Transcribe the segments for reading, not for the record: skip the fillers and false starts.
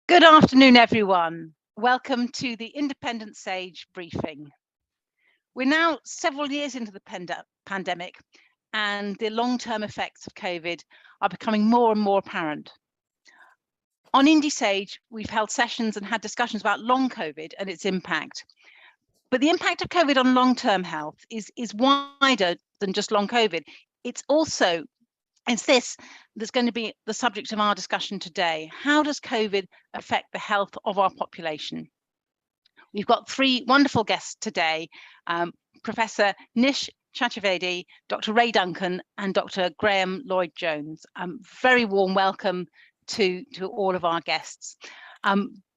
Good afternoon, everyone. Welcome to the Independent Sage briefing. We're now several years into the pandemic, and the long-term effects of COVID are becoming more and more apparent. On IndySage, we've held sessions and had discussions about long COVID and its impact. But the impact of COVID on long-term health is wider than just long COVID. It's this that's going to be the subject of our discussion today. How does COVID affect the health of our population? We've got three wonderful guests today, Professor Nish Chaturvedi, Dr. Ray Duncan, and Dr. Graham Lloyd-Jones. Very warm welcome to all of our guests.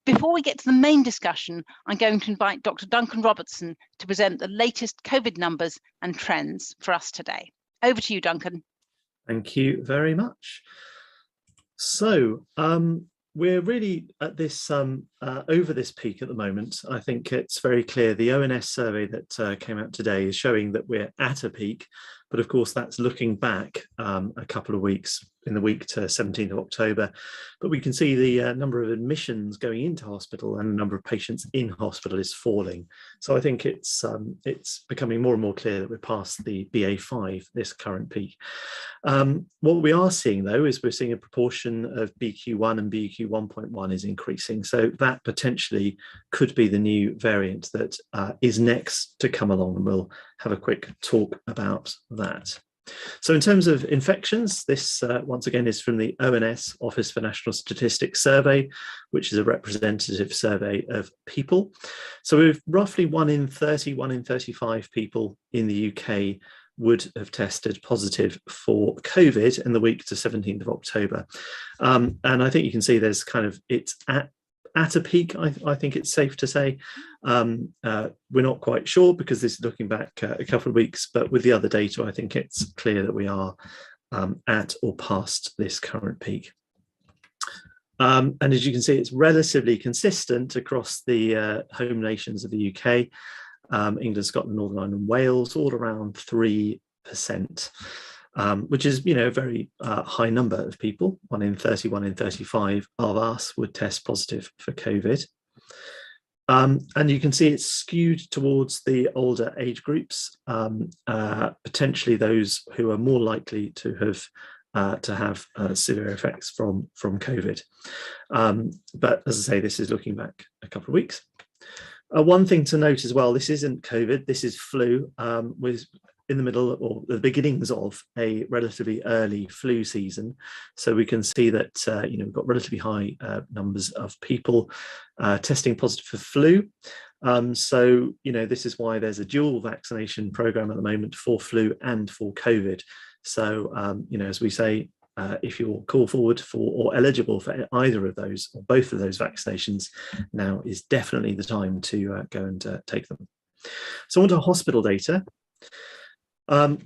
Before we get to the main discussion, I'm going to invite Dr. Duncan Robertson to present the latest COVID numbers and trends for us today. Over to you, Duncan. Thank you very much. So we're really at this over this peak at the moment. I think it's very clear. The ONS survey that came out today is showing that we're at a peak, but of course that's looking back a couple of weeks in the week to 17th of October. But we can see the number of admissions going into hospital and the number of patients in hospital is falling. So I think it's becoming more and more clear that we're past the BA5, this current peak. What we are seeing though is we're seeing a proportion of BQ1 and BQ1.1 is increasing. So that potentially could be the new variant that is next to come along, and we'll have a quick talk about that. So in terms of infections, this once again is from the ONS Office for National Statistics survey, which is a representative survey of people. So we've roughly 1 in 30, 1 in 35 people in the UK would have tested positive for COVID in the week to 17th of October. And I think you can see there's it's at a peak, I think it's safe to say. We're not quite sure because this is looking back a couple of weeks, but with the other data, I think it's clear that we are at or past this current peak. And as you can see, it's relatively consistent across the home nations of the UK, England, Scotland, Northern Ireland and Wales, all around 3%. Which is, a very high number of people. 1 in 30, 1 in 35 of us would test positive for COVID. And you can see it's skewed towards the older age groups, potentially those who are more likely to have severe effects from COVID. But as I say, this is looking back a couple of weeks. One thing to note as well, this isn't COVID, this is flu, with in the middle or the beginnings of a relatively early flu season. So we can see that, we've got relatively high numbers of people testing positive for flu. So, this is why there's a dual vaccination program at the moment for flu and for COVID. So, as we say, if you're called forward for or eligible for either of those or both of those vaccinations, now is definitely the time to go and take them. So on to hospital data.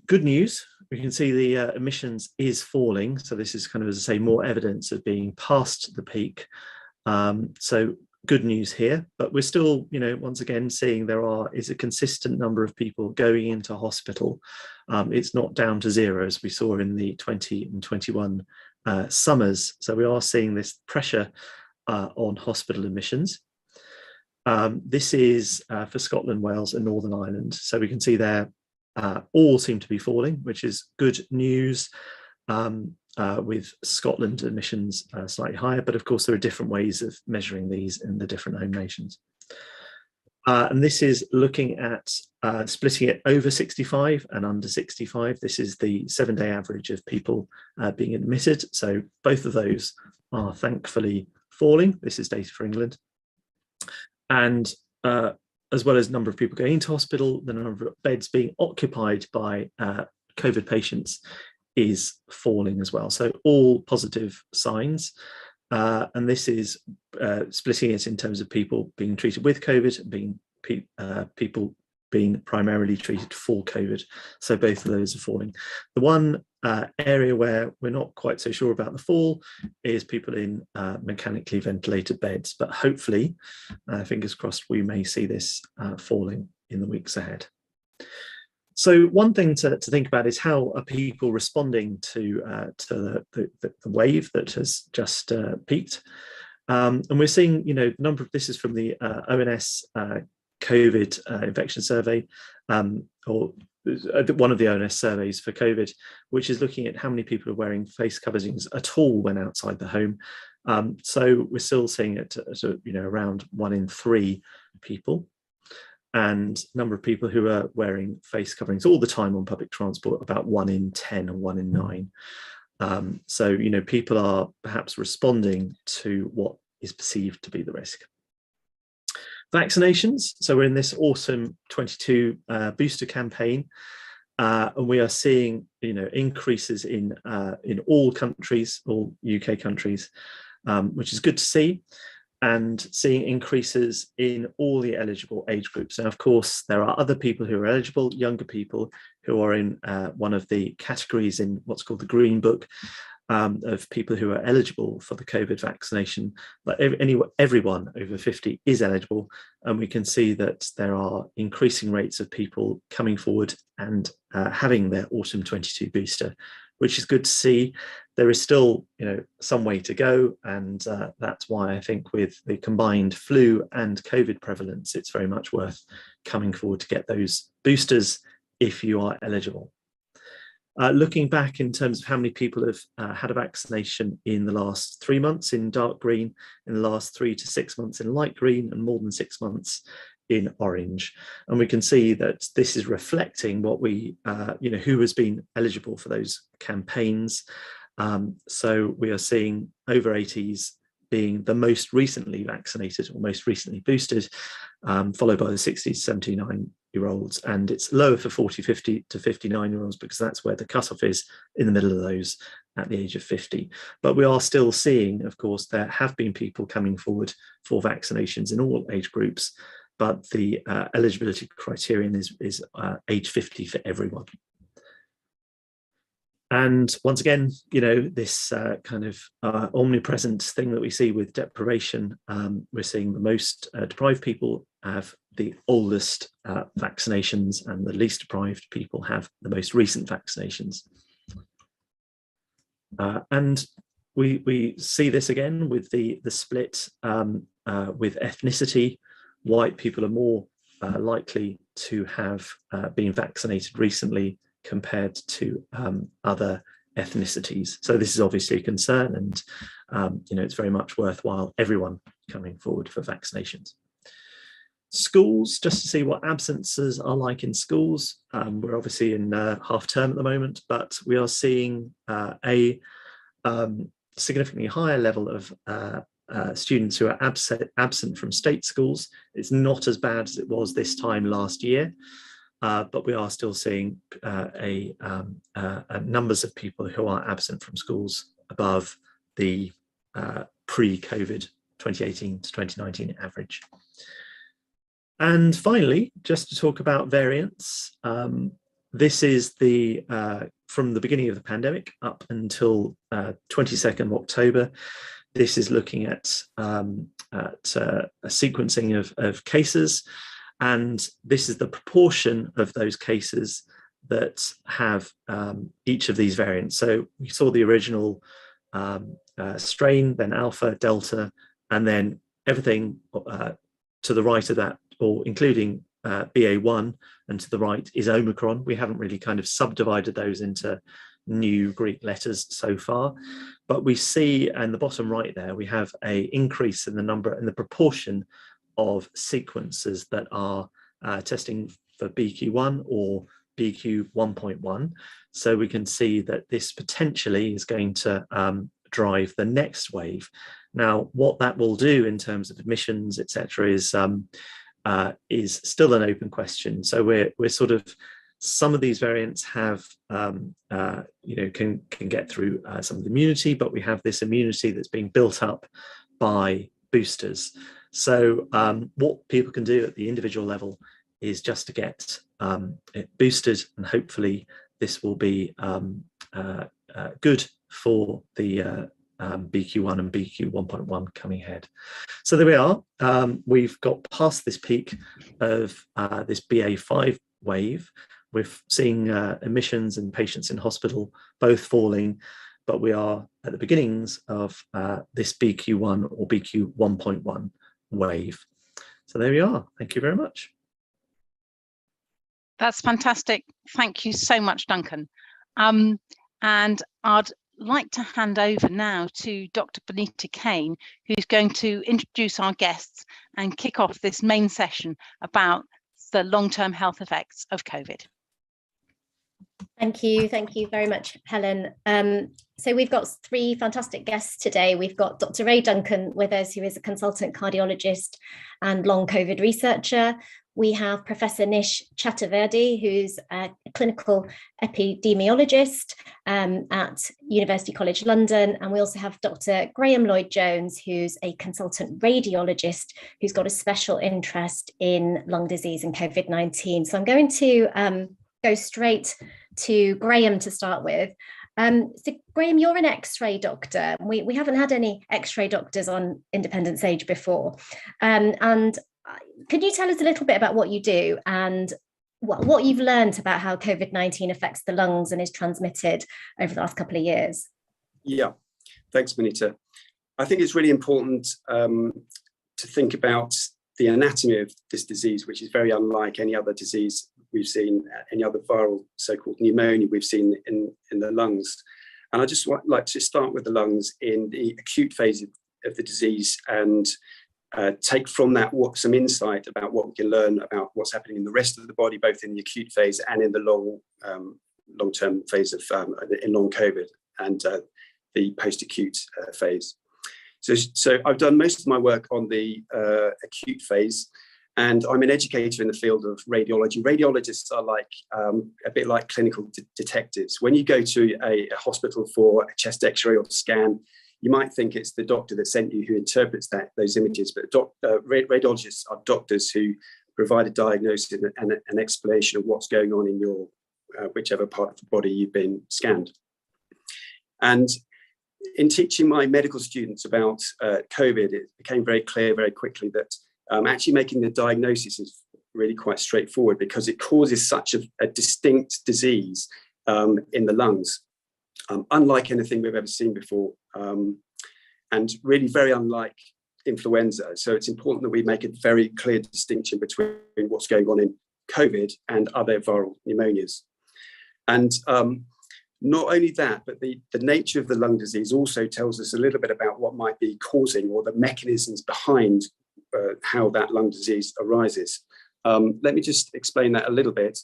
Good news, we can see the admissions is falling. So this is as I say, more evidence of being past the peak. So good news here, but we're still, once again, seeing there is a consistent number of people going into hospital. It's not down to zero as we saw in the 20 and 21 summers. So we are seeing this pressure on hospital admissions. This is for Scotland, Wales and Northern Ireland. So we can see there all seem to be falling, which is good news, with Scotland admissions slightly higher, but of course there are different ways of measuring these in the different home nations. And this is looking at splitting it over 65 and under 65. This is the 7-day average of people being admitted. So both of those are thankfully falling. This is data for England. And as well as number of people going into hospital, the number of beds being occupied by COVID patients is falling as well. So all positive signs. And this is splitting it in terms of people being treated with COVID and being people being primarily treated for COVID. So both of those are falling. The one area where we're not quite so sure about the fall is people in mechanically ventilated beds, but hopefully, fingers crossed, we may see this falling in the weeks ahead. So one thing to think about is how are people responding to the wave that has just peaked. And we're seeing, the number of, this is from the ONS COVID infection survey, or one of the ONS surveys for COVID, which is looking at how many people are wearing face coverings at all when outside the home. So we're still seeing it at around 1 in 3 people, and number of people who are wearing face coverings all the time on public transport, about 1 in 10 or 1 in 9. So people are perhaps responding to what is perceived to be the risk. Vaccinations. So we're in this autumn 22 booster campaign, and we are seeing increases in all countries, all UK countries, which is good to see, and seeing increases in all the eligible age groups. And of course, there are other people who are eligible, younger people who are in one of the categories in what's called the Green Book, of people who are eligible for the COVID vaccination, but everyone over 50 is eligible, and we can see that there are increasing rates of people coming forward and having their autumn 22 booster, which is good to see. There is still some way to go, and that's why I think with the combined flu and COVID prevalence, it's very much worth coming forward to get those boosters if you are eligible. Looking back in terms of how many people have had a vaccination in the last 3 months in dark green, in the last 3 to 6 months in light green, and more than 6 months in orange. And we can see that this is reflecting what we, who has been eligible for those campaigns. So we are seeing over 80s being the most recently vaccinated or most recently boosted, followed by the 60 to 79-year-olds, and it's lower for 40, 50 to 59-year-olds because that's where the cutoff is, in the middle of those at the age of 50. But we are still seeing, of course, there have been people coming forward for vaccinations in all age groups, but the eligibility criterion is age 50 for everyone. And once again, this kind of omnipresent thing that we see with deprivation, we're seeing the most deprived people have the oldest vaccinations, and the least deprived people have the most recent vaccinations. And we see this again with the split with ethnicity. White people are more likely to have been vaccinated recently compared to other ethnicities. So this is obviously a concern, and it's very much worthwhile everyone coming forward for vaccinations. Schools, just to see what absences are like in schools. We're obviously in half term at the moment, but we are seeing a significantly higher level of students who are absent from state schools. It's not as bad as it was this time last year. But we are still seeing numbers of people who are absent from schools above the pre-COVID 2018 to 2019 average. And finally, just to talk about variants, this is the from the beginning of the pandemic up until 22nd of October. This is looking at a sequencing of cases. And this is the proportion of those cases that have each of these variants. So we saw the original strain, then Alpha, Delta, and then everything to the right of that, or including BA1, and to the right is Omicron. We haven't really kind of subdivided those into new Greek letters so far, but we see in the bottom right there, we have an increase in the number and the proportion of sequences that are testing for BQ1 or BQ 1.1. So we can see that this potentially is going to drive the next wave. Now, what that will do in terms of admissions, etc., is still an open question. So we're sort of, some of these variants have can get through some of the immunity, but we have this immunity that's being built up by boosters. So what people can do at the individual level is just to get it boosted, and hopefully this will be good for the BQ1 and BQ 1.1 coming ahead. So there we are. We've got past this peak of this BA5 wave. We're seeing admissions and patients in hospital both falling. but we are at the beginnings of this BQ1 or BQ 1.1 wave. So there we are. Thank you very much. That's fantastic. Thank you so much, Duncan. And I'd like to hand over now to Dr. Bonita Kane, who's going to introduce our guests and kick off this main session about the long-term health effects of COVID. Thank you very much, Helen. So we've got three fantastic guests today. We've got Dr. Ray Duncan with us, who is a consultant cardiologist and long COVID researcher. We have Professor Nish Chaturvedi, who's a clinical epidemiologist at University College London. And we also have Dr. Graham Lloyd-Jones, who's a consultant radiologist who's got a special interest in lung disease and COVID-19. So I'm going to go straight to Graham to start with. So Graham, you're an X-ray doctor. We haven't had any X-ray doctors on Independence Age before. And could you tell us a little bit about what you do and what you've learned about how COVID-19 affects the lungs and is transmitted over the last couple of years? Yeah, thanks, Bonita. I think it's really important to think about the anatomy of this disease, which is very unlike any other disease we've seen, any other viral so-called pneumonia we've seen in the lungs. And I just like to start with the lungs in the acute phase of the disease and take from that some insight about what we can learn about what's happening in the rest of the body, both in the acute phase and in the long-term phase of in long COVID and the post-acute phase. So I've done most of my work on the acute phase, and I'm an educator in the field of radiology. Radiologists are like a bit like clinical detectives. When you go to a hospital for a chest X-ray or scan, you might think it's the doctor that sent you who interprets those images, but radiologists are doctors who provide a diagnosis and an explanation of what's going on in your whichever part of the body you've been scanned. And in teaching my medical students about COVID, it became very clear very quickly that actually making the diagnosis is really quite straightforward because it causes such a distinct disease in the lungs. Unlike anything we've ever seen before, and really very unlike influenza. So it's important that we make a very clear distinction between what's going on in COVID and other viral pneumonias. And not only that, but the nature of the lung disease also tells us a little bit about what might be causing or the mechanisms behind how that lung disease arises. Let me just explain that a little bit.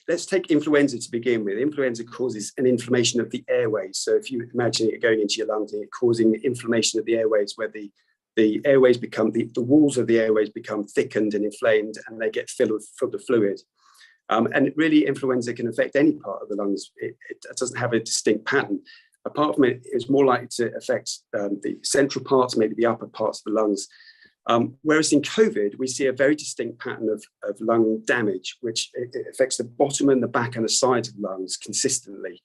Let's take influenza to begin with. Influenza causes an inflammation of the airways. So if you imagine it going into your lungs and it causing inflammation of the airways where the airways become, the walls of the airways become thickened and inflamed and they get filled with fluid. And really influenza can affect any part of the lungs. It doesn't have a distinct pattern. Apart from it, it's more likely to affect the central parts, maybe the upper parts of the lungs. Whereas in COVID, we see a very distinct pattern of lung damage, which it affects the bottom and the back and the sides of the lungs consistently.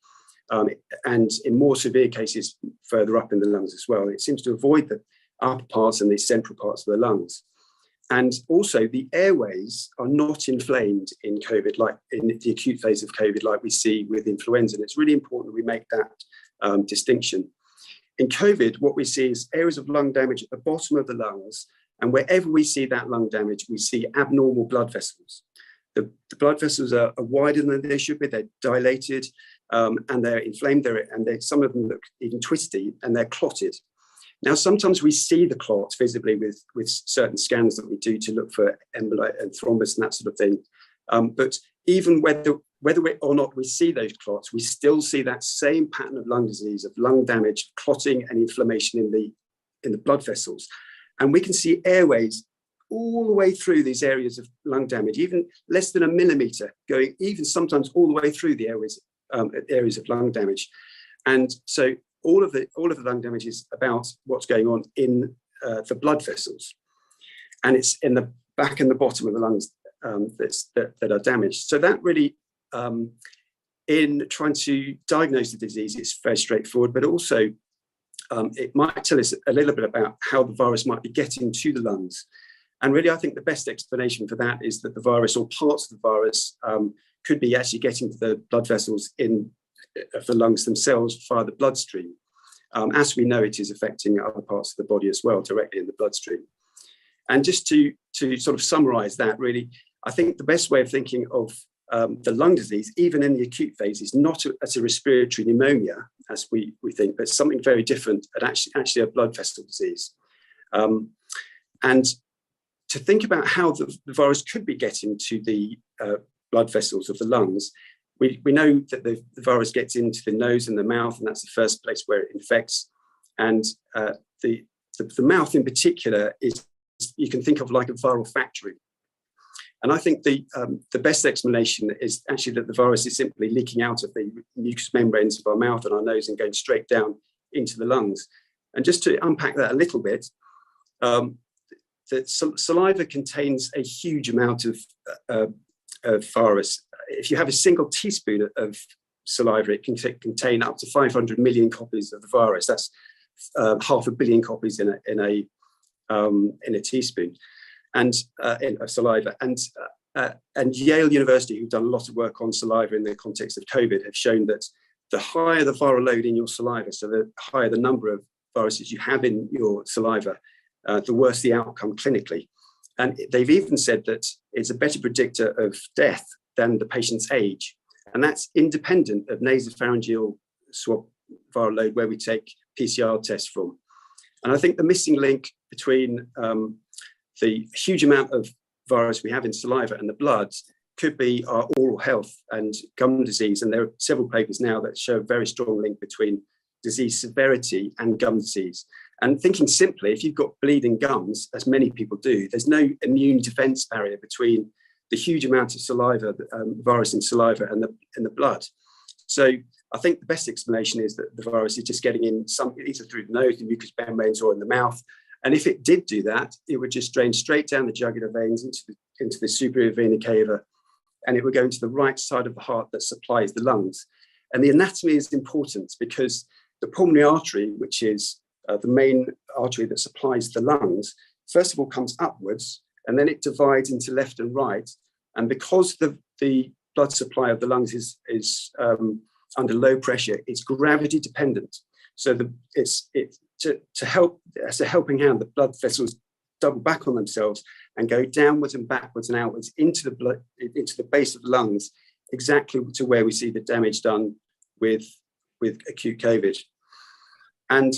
And in more severe cases, further up in the lungs as well. It seems to avoid the upper parts and the central parts of the lungs. And also the airways are not inflamed in COVID, like in the acute phase of COVID, like we see with influenza. And it's really important that we make that distinction. In COVID, what we see is areas of lung damage at the bottom of the lungs. And wherever we see that lung damage, we see abnormal blood vessels. The blood vessels are wider than they should be. They're dilated and they're inflamed. Some of them look even twisty and they're clotted. Now, sometimes we see the clots visibly with certain scans that we do to look for emboli and thrombus and that sort of thing. But even whether or not we see those clots, we still see that same pattern of lung disease, of lung damage, clotting and inflammation in the blood vessels. And we can see airways all the way through these areas of lung damage, even less than a millimeter, going even sometimes all the way through the areas of lung damage. And so all of the lung damage is about what's going on in the blood vessels. And it's in the back and the bottom of the lungs that are damaged. So that really, in trying to diagnose the disease, it's very straightforward, but also it might tell us a little bit about how the virus might be getting to the lungs. And really, I think the best explanation for that is that the virus or parts of the virus could be actually getting to the blood vessels in the lungs themselves via the bloodstream. As we know, it is affecting other parts of the body as well, directly in the bloodstream. And just to sort of summarize that, really, I think the best way of thinking of the lung disease, even in the acute phase, is not as a respiratory pneumonia, as we think, but something very different, and actually a blood vessel disease. And to think about how the virus could be getting to the blood vessels of the lungs, we know that the virus gets into the nose and the mouth, and that's the first place where it infects. And the mouth in particular is, you can think of like a viral factory. And I think the best explanation is actually that the virus is simply leaking out of the mucous membranes of our mouth and our nose and going straight down into the lungs. And just to unpack that a little bit, saliva contains a huge amount of virus. If you have a single teaspoon of saliva, it can contain up to 500 million copies of the virus. That's 500 million copies in a teaspoon, and in saliva. And Yale University, who've done a lot of work on saliva in the context of COVID, have shown that the higher the viral load in your saliva, so the higher the number of viruses you have in your saliva, the worse the outcome clinically. And they've even said that it's a better predictor of death than the patient's age. And that's independent of nasopharyngeal swab viral load, where we take PCR tests from. And I think the missing link between the huge amount of virus we have in saliva and the blood could be our oral health and gum disease. And there are several papers now that show a very strong link between disease severity and gum disease. And thinking simply, if you've got bleeding gums, as many people do, there's no immune defense barrier between the huge amount of saliva, virus in saliva and the blood. So I think the best explanation is that the virus is just getting in either through the nose, the mucous membranes, or in the mouth. And if it did do that, it would just drain straight down the jugular veins into the superior vena cava, and it would go into the right side of the heart that supplies the lungs. And the anatomy is important because the pulmonary artery, which is the main artery that supplies the lungs, first of all comes upwards, and then it divides into left and right. And because the blood supply of the lungs is under low pressure, it's gravity dependent. So to help, as a helping hand, the blood vessels double back on themselves and go downwards and backwards and outwards into the base of the lungs, exactly to where we see the damage done with acute COVID. And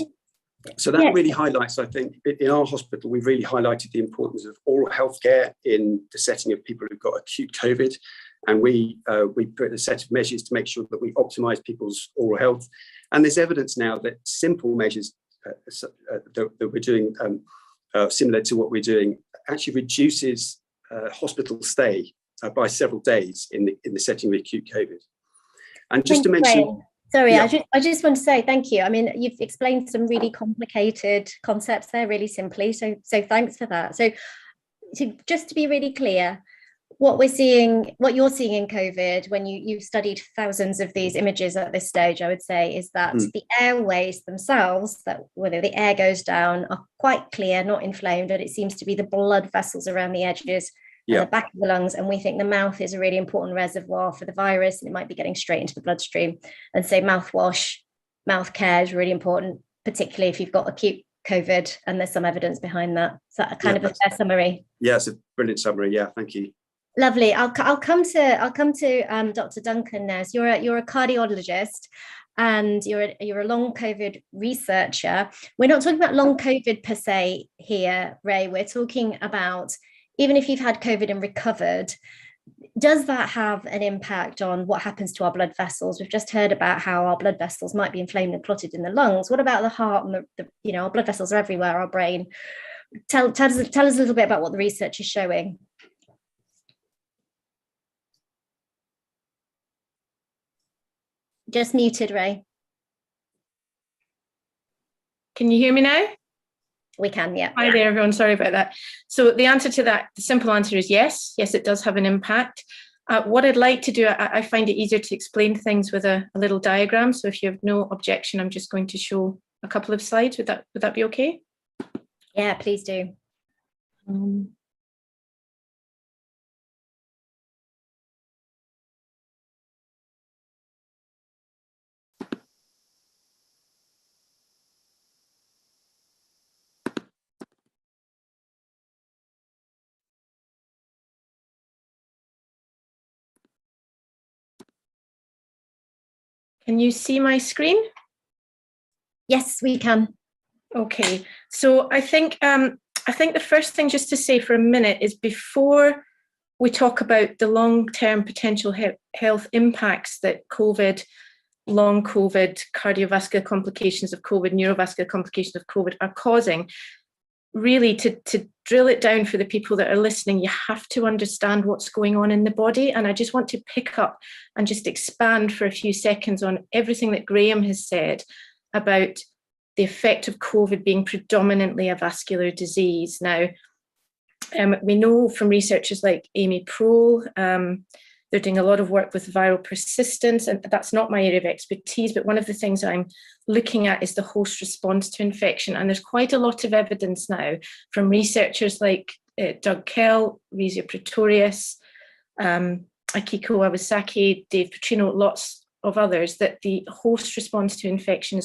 so that really highlights, I think, in our hospital, we've really highlighted the importance of oral health care in the setting of people who've got acute COVID. And we put a set of measures to make sure that we optimize people's oral health. And there's evidence now that simple measures that we're doing, similar to what we're doing, actually reduces hospital stay by several days in the setting of acute COVID. And just to mention... Sorry, yeah. I just want to say thank you. I mean, you've explained some really complicated concepts there really simply. So thanks for that. So just to be really clear, what you're seeing in COVID, when you've studied thousands of these images at this stage, I would say, is that the airways themselves, that whether the air goes down, are quite clear, not inflamed, and it seems to be the blood vessels around the edges and the back of the lungs. And we think the mouth is a really important reservoir for the virus, and it might be getting straight into the bloodstream. And so mouthwash, mouth care is really important, particularly if you've got acute COVID and there's some evidence behind that. Is that kind of a fair summary? Yeah, it's a brilliant summary. Yeah, thank you. Lovely. I'll come to Dr. Duncan now. So you're a cardiologist and you're a long COVID researcher. We're not talking about long COVID per se here, Ray. We're talking about, even if you've had COVID and recovered, does that have an impact on what happens to our blood vessels? We've just heard about how our blood vessels might be inflamed and clotted in the lungs. What about the heart and our blood vessels are everywhere, our brain? Tell us a little bit about what the research is showing. Just muted, Ray. Can you hear me now? We can, yeah. Hi there, everyone. Sorry about that. So the answer to that, the simple answer is yes. Yes, it does have an impact. What I'd like to do, I find it easier to explain things with a little diagram. So if you have no objection, I'm just going to show a couple of slides. Would that be okay? Yeah, please do. Can you see my screen? Yes, we can. Okay, so I think the first thing just to say for a minute is, before we talk about the long-term potential health impacts that COVID, long COVID, cardiovascular complications of COVID, neurovascular complications of COVID are causing, really to drill it down for the people that are listening, you have to understand what's going on in the body. And I just want to pick up and just expand for a few seconds on everything that Graham has said about the effect of COVID being predominantly a vascular disease. Now, we know from researchers like Amy Prohl, they're doing a lot of work with viral persistence, and that's not my area of expertise, but one of the things I'm looking at is the host response to infection. And there's quite a lot of evidence now from researchers like Doug Kell, Rizia Pretorius, Akiko Awasaki, Dave Petrino, lots of others, that the host response to infection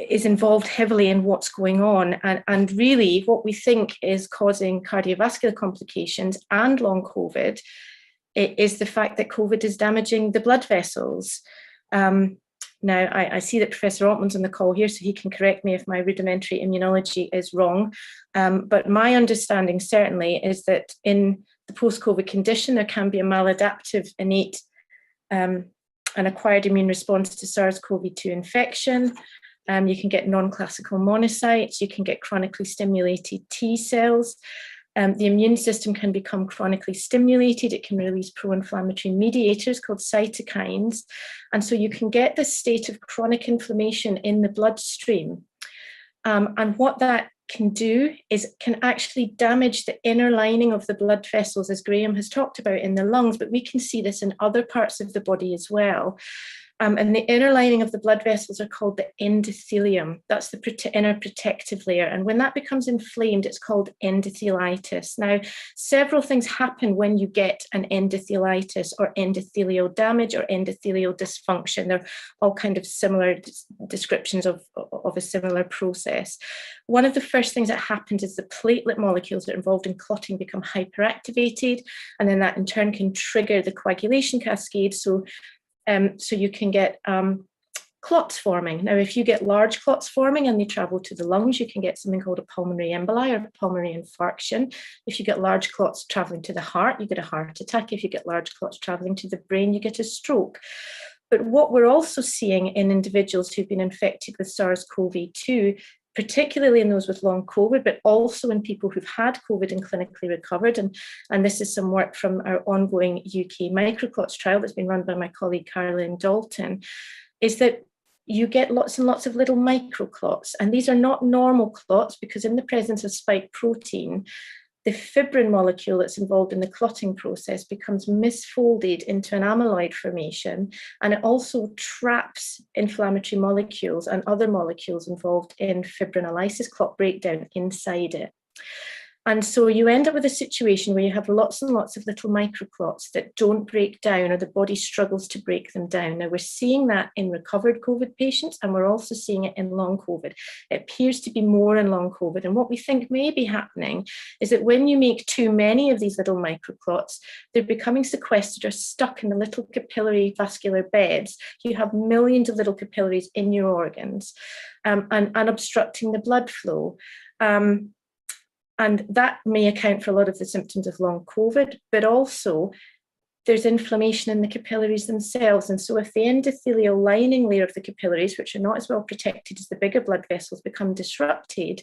is involved heavily in what's going on. And really what we think is causing cardiovascular complications and long COVID is the fact that COVID is damaging the blood vessels. Now, I see that Professor Altman's on the call here, so he can correct me if my rudimentary immunology is wrong. But my understanding certainly is that in the post-COVID condition, there can be a maladaptive innate and acquired immune response to SARS-CoV-2 infection. You can get non-classical monocytes, you can get chronically stimulated T cells. The immune system can become chronically stimulated. It can release pro-inflammatory mediators called cytokines. And so you can get this state of chronic inflammation in the bloodstream. And what that can do is can actually damage the inner lining of the blood vessels, as Graham has talked about, in the lungs, but we can see this in other parts of the body as well. And the inner lining of the blood vessels are called the endothelium. That's the inner protective layer. And when that becomes inflamed, it's called endothelitis. Now, several things happen when you get an endothelitis or endothelial damage or endothelial dysfunction. They're all kind of similar descriptions of a similar process. One of the first things that happens is the platelet molecules that are involved in clotting become hyperactivated, and then that in turn can trigger the coagulation cascade. So you can get clots forming. Now, if you get large clots forming and they travel to the lungs, you can get something called a pulmonary emboli or pulmonary infarction. If you get large clots traveling to the heart, you get a heart attack. If you get large clots traveling to the brain, you get a stroke. But what we're also seeing in individuals who've been infected with SARS-CoV-2, particularly in those with long COVID, but also in people who've had COVID and clinically recovered. And this is some work from our ongoing UK microclots trial that's been run by my colleague Caroline Dalton, is that you get lots and lots of little microclots. And these are not normal clots, because in the presence of spike protein, the fibrin molecule that's involved in the clotting process becomes misfolded into an amyloid formation, and it also traps inflammatory molecules and other molecules involved in fibrinolysis, clot breakdown, inside it. And so you end up with a situation where you have lots and lots of little microclots that don't break down, or the body struggles to break them down. Now, we're seeing that in recovered COVID patients, and we're also seeing it in long COVID. It appears to be more in long COVID. And what we think may be happening is that when you make too many of these little microclots, they're becoming sequestered or stuck in the little capillary vascular beds. You have millions of little capillaries in your organs and obstructing the blood flow. And that may account for a lot of the symptoms of long COVID, but also there's inflammation in the capillaries themselves. And so if the endothelial lining layer of the capillaries, which are not as well protected as the bigger blood vessels, become disrupted,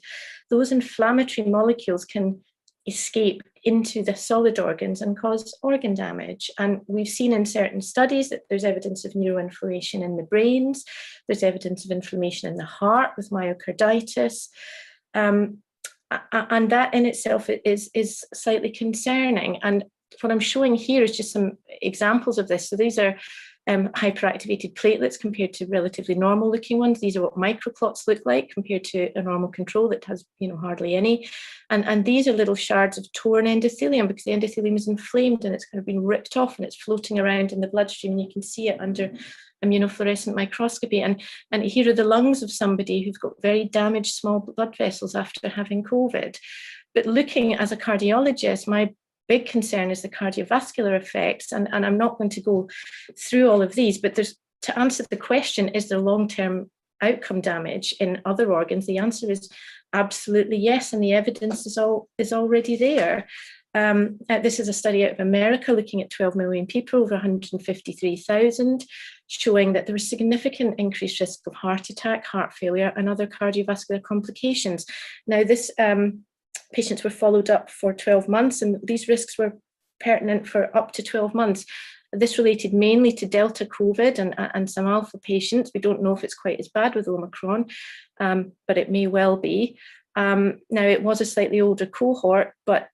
those inflammatory molecules can escape into the solid organs and cause organ damage. And we've seen in certain studies that there's evidence of neuroinflammation in the brains, there's evidence of inflammation in the heart with myocarditis. And that in itself is slightly concerning. And what I'm showing here is just some examples of this. So these are hyperactivated platelets compared to relatively normal looking ones. These are what microclots look like compared to a normal control that has, hardly any. And these are little shards of torn endothelium, because the endothelium is inflamed and it's kind of been ripped off and it's floating around in the bloodstream, and you can see it under immunofluorescent microscopy. And here are the lungs of somebody who's got very damaged small blood vessels after having COVID. But looking as a cardiologist, my big concern is the cardiovascular effects. And I'm not going to go through all of these, but to answer the question, is there long-term outcome damage in other organs? The answer is absolutely yes, and the evidence is already there. This is a study out of America looking at 12 million people, over 153,000, showing that there was significant increased risk of heart attack, heart failure, and other cardiovascular complications. Now, this patients were followed up for 12 months, and these risks were pertinent for up to 12 months. This related mainly to Delta COVID and some Alpha patients. We don't know if it's quite as bad with Omicron, but it may well be. Now, it was a slightly older cohort, but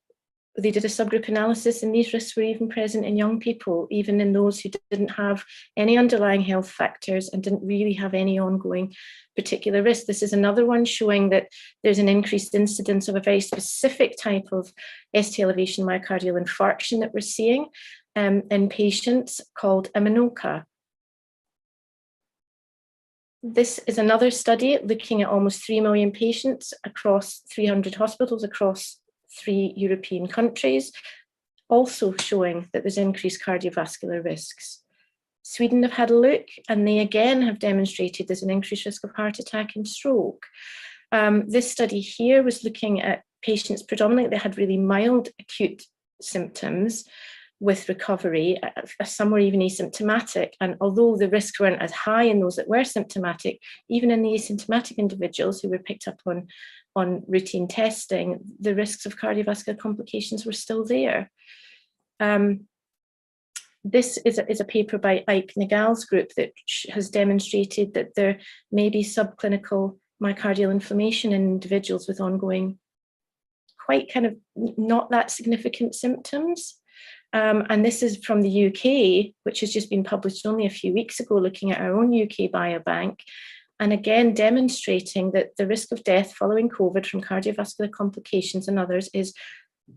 they did a subgroup analysis, and these risks were even present in young people, even in those who didn't have any underlying health factors and didn't really have any ongoing particular risk. This is another one showing that there's an increased incidence of a very specific type of ST elevation myocardial infarction that we're seeing in patients called IMNOCA. This is another study looking at almost 3 million patients across 300 hospitals across 3 European countries, also showing that there's increased cardiovascular risks. Sweden have had a look, and they again have demonstrated there's an increased risk of heart attack and stroke. This study here was looking at patients predominantly that had really mild acute symptoms with recovery. Some were even asymptomatic, and although the risks weren't as high in those that were symptomatic, even in the asymptomatic individuals who were picked up on routine testing, the risks of cardiovascular complications were still there. This is a paper by Ike Nagal's group that has demonstrated that there may be subclinical myocardial inflammation in individuals with ongoing, quite kind of not that significant symptoms. And this is from the UK, which has just been published only a few weeks ago, looking at our own UK biobank, and again demonstrating that the risk of death following COVID from cardiovascular complications and others is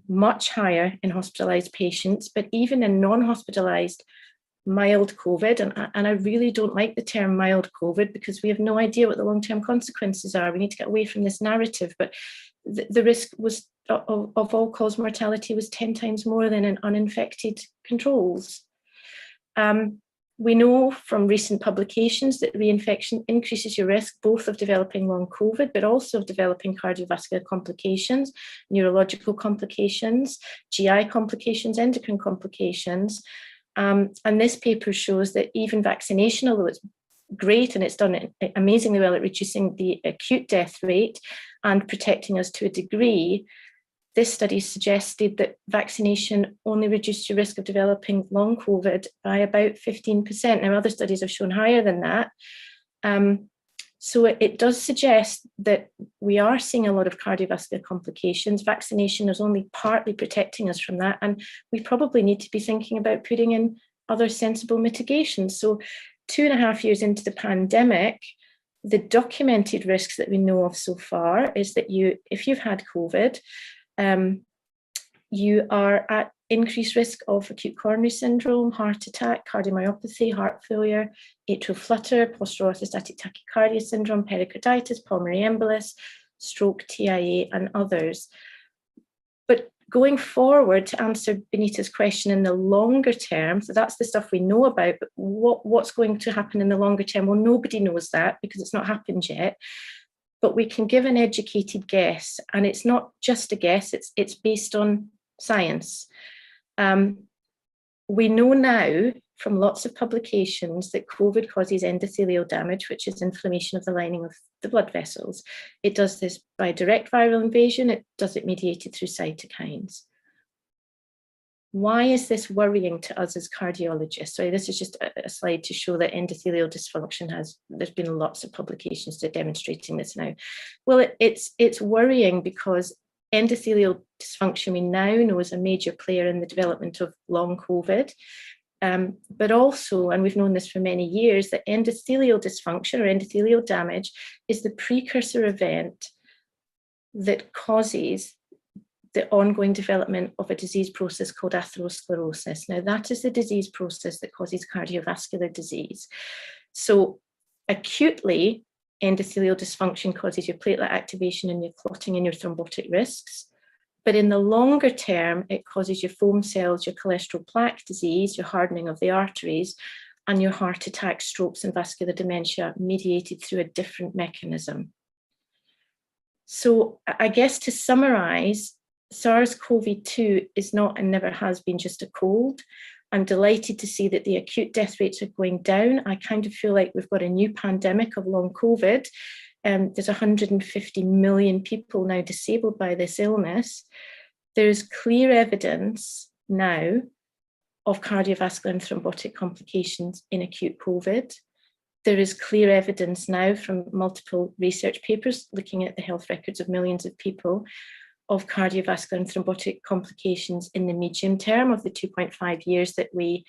much higher in hospitalised patients, but even in non-hospitalised mild COVID, and I really don't like the term mild COVID because we have no idea what the long-term consequences are. We need to get away from this narrative, but the risk was of all-cause mortality was 10 times more than in uninfected controls. We know from recent publications that reinfection increases your risk both of developing long COVID, but also of developing cardiovascular complications, neurological complications, GI complications, endocrine complications. And this paper shows that even vaccination, although it's great and it's done amazingly well at reducing the acute death rate and protecting us to a degree, this study suggested that vaccination only reduced your risk of developing long COVID by about 15%. Now, other studies have shown higher than that. So it does suggest that we are seeing a lot of cardiovascular complications. Vaccination is only partly protecting us from that, and we probably need to be thinking about putting in other sensible mitigations. So 2.5 years into the pandemic, the documented risks that we know of so far is that if you've had COVID, you are at increased risk of acute coronary syndrome, heart attack, cardiomyopathy, heart failure, atrial flutter, postural orthostatic tachycardia syndrome, pericarditis, pulmonary embolus, stroke, TIA, and others. But going forward, to answer Benita's question in the longer term, so that's the stuff we know about, but what's going to happen in the longer term? Well, nobody knows that because it's not happened yet. But we can give an educated guess, and it's not just a guess, it's based on science. We know now from lots of publications that COVID causes endothelial damage, which is inflammation of the lining of the blood vessels. It does this by direct viral invasion, it does it mediated through cytokines. Why is this worrying to us as cardiologists? So this is just a slide to show that endothelial dysfunction there's been lots of publications demonstrating this now. Well, it's worrying because endothelial dysfunction we now know is a major player in the development of long COVID, but also, and we've known this for many years, that endothelial dysfunction or endothelial damage is the precursor event that causes the ongoing development of a disease process called atherosclerosis. Now, that is the disease process that causes cardiovascular disease. So acutely, endothelial dysfunction causes your platelet activation and your clotting and your thrombotic risks. But in the longer term, it causes your foam cells, your cholesterol plaque disease, your hardening of the arteries, and your heart attack, strokes, and vascular dementia mediated through a different mechanism. So I guess to summarize, SARS-CoV-2 is not and never has been just a cold. I'm delighted to see that the acute death rates are going down. I kind of feel like we've got a new pandemic of long COVID. There's 150 million people now disabled by this illness. There's clear evidence now of cardiovascular and thrombotic complications in acute COVID. There is clear evidence now from multiple research papers looking at the health records of millions of people of cardiovascular and thrombotic complications in the medium term of the 2.5 years that we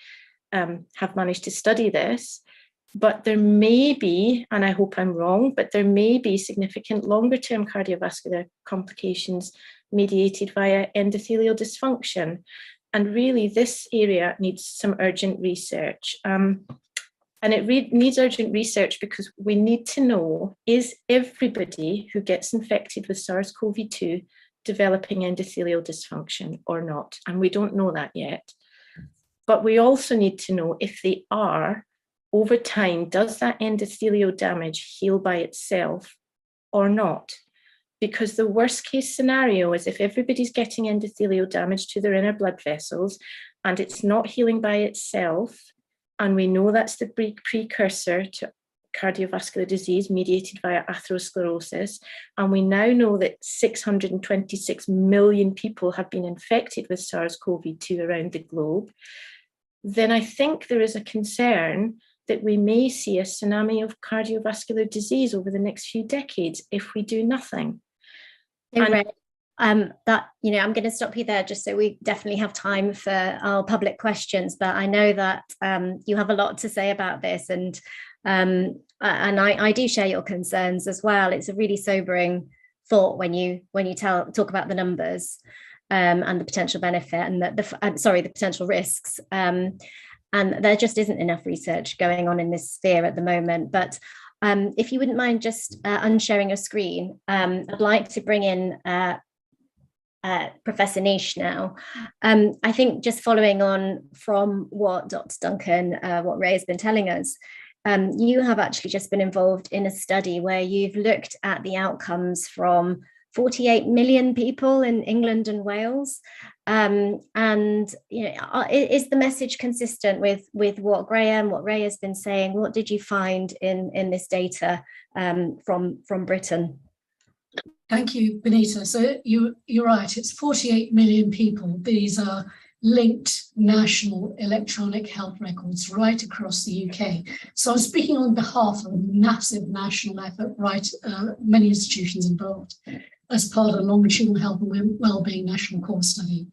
have managed to study this. But there may be, and I hope I'm wrong, but there may be significant longer term cardiovascular complications mediated via endothelial dysfunction. And really this area needs some urgent research. And it needs urgent research because we need to know, is everybody who gets infected with SARS-CoV-2 developing endothelial dysfunction or not? And we don't know that yet. But we also need to know if they are, over time, does that endothelial damage heal by itself or not? Because the worst case scenario is if everybody's getting endothelial damage to their inner blood vessels and it's not healing by itself, and we know that's the precursor to cardiovascular disease mediated via atherosclerosis, and we now know that 626 million people have been infected with SARS-CoV-2 around the globe, then I think there is a concern that we may see a tsunami of cardiovascular disease over the next few decades if we do nothing. I'm going to stop you there just so we definitely have time for our public questions, but I know that you have a lot to say about this, and I do share your concerns as well. It's a really sobering thought when you talk about the numbers and the potential benefit and the potential risks. And there just isn't enough research going on in this sphere at the moment. But if you wouldn't mind just unsharing your screen, I'd like to bring in Professor Nish now. I think just following on from what Dr. Duncan, what Ray has been telling us, you have actually just been involved in a study where you've looked at the outcomes from 48 million people in England and Wales. And is the message consistent with what Ray has been saying? What did you find in this data from Britain? Thank you, Benita. So you're right, it's 48 million people. These are linked national electronic health records right across the UK. So I'm speaking on behalf of a massive national effort, many institutions involved, as part of a longitudinal health and wellbeing national core study.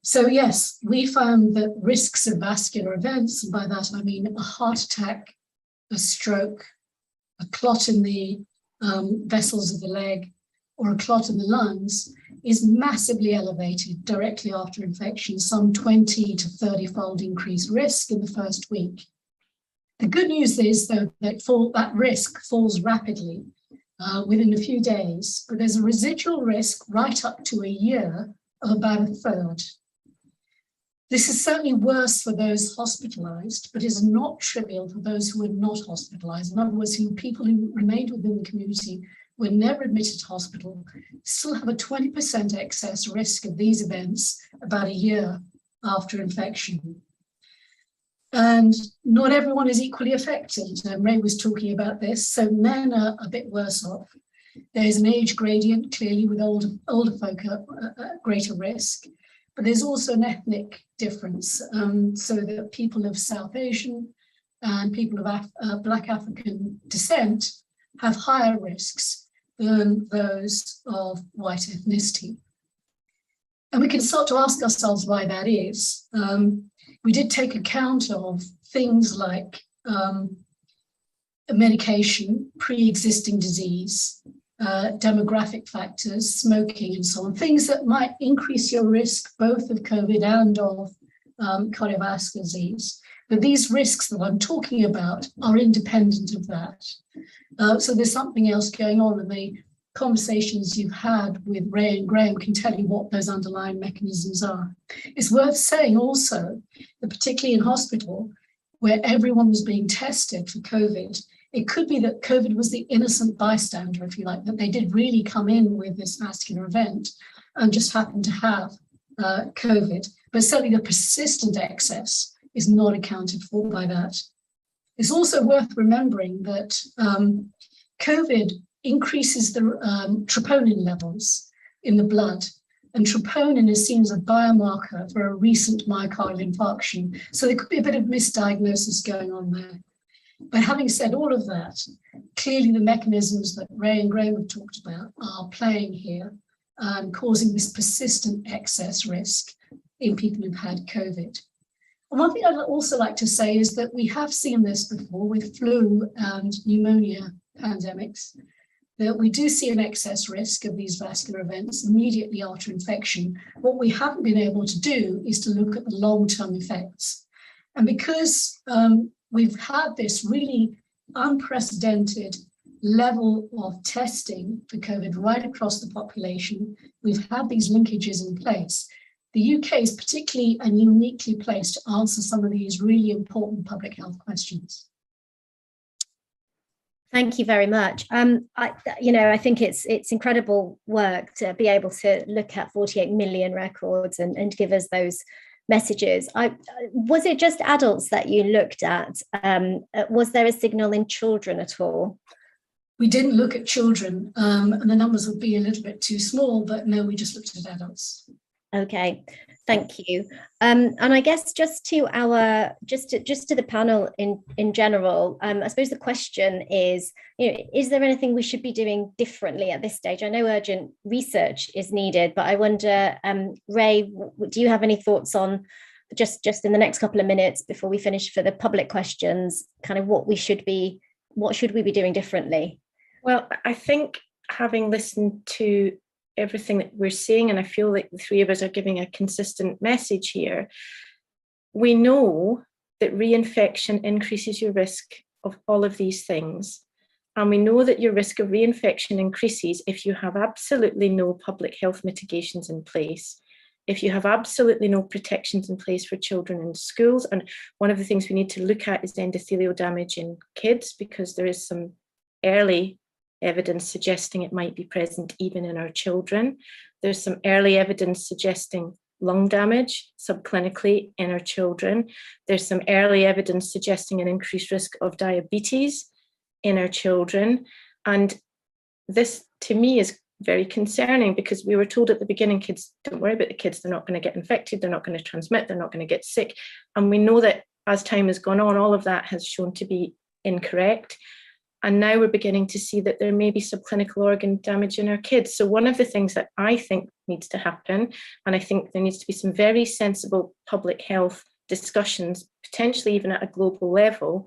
So yes, we found that risks of vascular events, and by that I mean a heart attack, a stroke, a clot in the vessels of the leg, or a clot in the lungs, is massively elevated directly after infection, some 20 to 30-fold increased risk in the first week. The good news is, though, that risk falls rapidly within a few days, but there's a residual risk right up to a year of about a third. This is certainly worse for those hospitalized, but is not trivial for those who were not hospitalized. In other words, people who remained within the community, were never admitted to hospital, still have a 20% excess risk of these events about a year after infection. And not everyone is equally affected. Ray was talking about this. So men are a bit worse off. There's an age gradient, clearly, with older folk at greater risk. But there's also an ethnic difference, so that people of South Asian and people of Black African descent have higher risks than those of white ethnicity. And we can start to ask ourselves why that is. We did take account of things like medication, pre-existing disease, demographic factors, smoking, and so on, things that might increase your risk both of COVID and of cardiovascular disease. But these risks that I'm talking about are independent of that. So there's something else going on, and conversations you've had with Ray and Graham can tell you what those underlying mechanisms are. It's worth saying also that particularly in hospital, where everyone was being tested for COVID, it could be that COVID was the innocent bystander, if you like, that they did really come in with this vascular event and just happened to have COVID. But certainly the persistent excess is not accounted for by that. It's also worth remembering that COVID increases the troponin levels in the blood, and troponin is seen as a biomarker for a recent myocardial infarction. So there could be a bit of misdiagnosis going on there. But having said all of that, clearly the mechanisms that Ray and Graham have talked about are playing here and causing this persistent excess risk in people who've had COVID. And one thing I'd also like to say is that we have seen this before with flu and pneumonia pandemics, that we do see an excess risk of these vascular events immediately after infection. What we haven't been able to do is to look at the long-term effects. And because we've had this really unprecedented level of testing for COVID right across the population, we've had these linkages in place. The UK is particularly and uniquely placed to answer some of these really important public health questions. Thank you very much. I think it's incredible work to be able to look at 48 million records and give us those messages. Was it just adults that you looked at? Was there a signal in children at all? We didn't look at children, and the numbers would be a little bit too small, but no, we just looked at adults. Okay, thank you. And I guess just to the panel in general, I suppose the question is, is there anything we should be doing differently at this stage? I know urgent research is needed, but I wonder, Ray, do you have any thoughts on just in the next couple of minutes before we finish for the public questions, kind of what should we be doing differently? Well, I think having listened to everything that we're seeing, and I feel like the three of us are giving a consistent message here, we know that reinfection increases your risk of all of these things. And we know that your risk of reinfection increases if you have absolutely no public health mitigations in place, if you have absolutely no protections in place for children in schools. And one of the things we need to look at is endothelial damage in kids, because there is some early evidence suggesting it might be present even in our children. There's some early evidence suggesting lung damage subclinically in our children. There's some early evidence suggesting an increased risk of diabetes in our children. And this, to me, is very concerning, because we were told at the beginning, kids, don't worry about the kids, they're not going to get infected, they're not going to transmit, they're not going to get sick. And we know that as time has gone on, all of that has shown to be incorrect. And now we're beginning to see that there may be subclinical organ damage in our kids. So one of the things that I think needs to happen, and I think there needs to be some very sensible public health discussions, potentially even at a global level,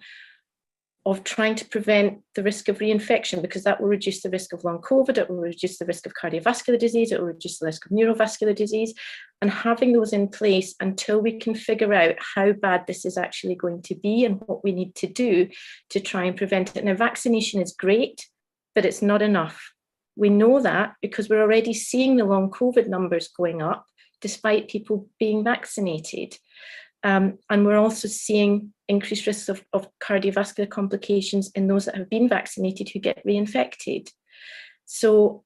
of trying to prevent the risk of reinfection, because that will reduce the risk of long COVID, it will reduce the risk of cardiovascular disease, it will reduce the risk of neurovascular disease, and having those in place until we can figure out how bad this is actually going to be and what we need to do to try and prevent it. Now, vaccination is great, but it's not enough. We know that because we're already seeing the long COVID numbers going up despite people being vaccinated. And we're also seeing increased risks of cardiovascular complications in those that have been vaccinated who get reinfected. So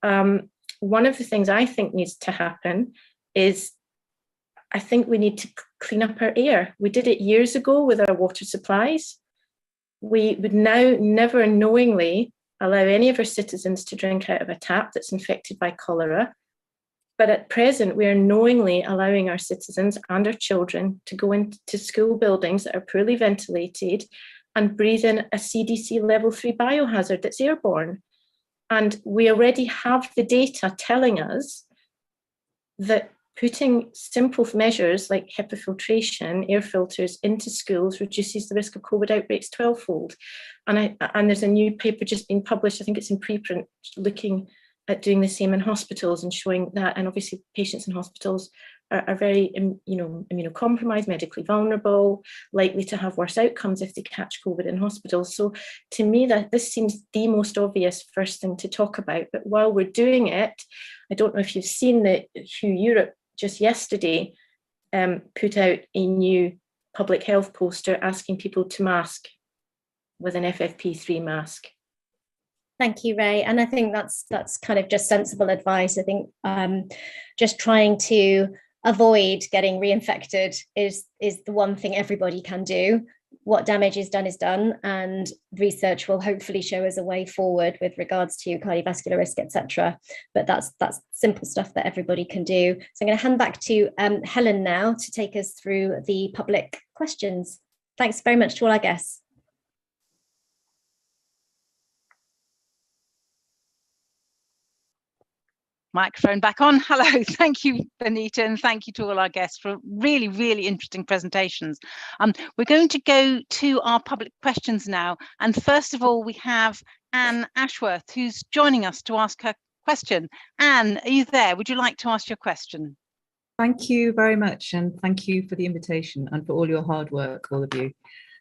one of the things I think needs to happen is, I think we need to clean up our air. We did it years ago with our water supplies. We would now never knowingly allow any of our citizens to drink out of a tap that's infected by cholera. But at present, we are knowingly allowing our citizens and our children to go into school buildings that are poorly ventilated and breathe in a CDC level 3 biohazard that's airborne. And we already have the data telling us that putting simple measures like HEPA filtration, air filters into schools reduces the risk of COVID outbreaks 12-fold. And there's a new paper just being published, I think it's in preprint, looking at doing the same in hospitals and showing that, and obviously patients in hospitals are very, immunocompromised, medically vulnerable, likely to have worse outcomes if they catch COVID in hospital. So to me, that this seems the most obvious first thing to talk about. But while we're doing it, I don't know if you've seen that WHO Europe just yesterday put out a new public health poster asking people to mask with an FFP3 mask. Thank you, Ray. And I think that's kind of just sensible advice. I think just trying to avoid getting reinfected is the one thing everybody can do. What damage is done, and research will hopefully show us a way forward with regards to cardiovascular risk, etc. But that's simple stuff that everybody can do. So I'm going to hand back to Helen now to take us through the public questions. Thanks very much to all our guests. Microphone back on. Hello, thank you, Benita, and thank you to all our guests for really, really interesting presentations. We're going to go to our public questions now. And first of all, we have Anne Ashworth, who's joining us to ask her question. Anne, are you there? Would you like to ask your question? Thank you very much, and thank you for the invitation and for all your hard work, all of you.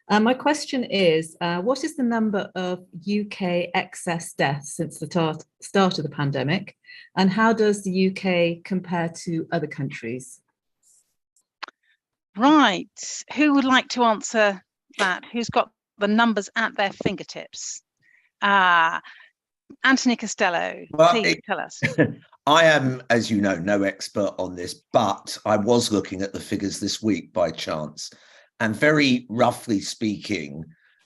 My question is, what is the number of UK excess deaths since the start of the pandemic, and how does the UK compare to other countries? Right, who would like to answer that? Who's got the numbers at their fingertips? Anthony Costello, please tell us. I am, as you know, no expert on this, but I was looking at the figures this week by chance. And very roughly speaking,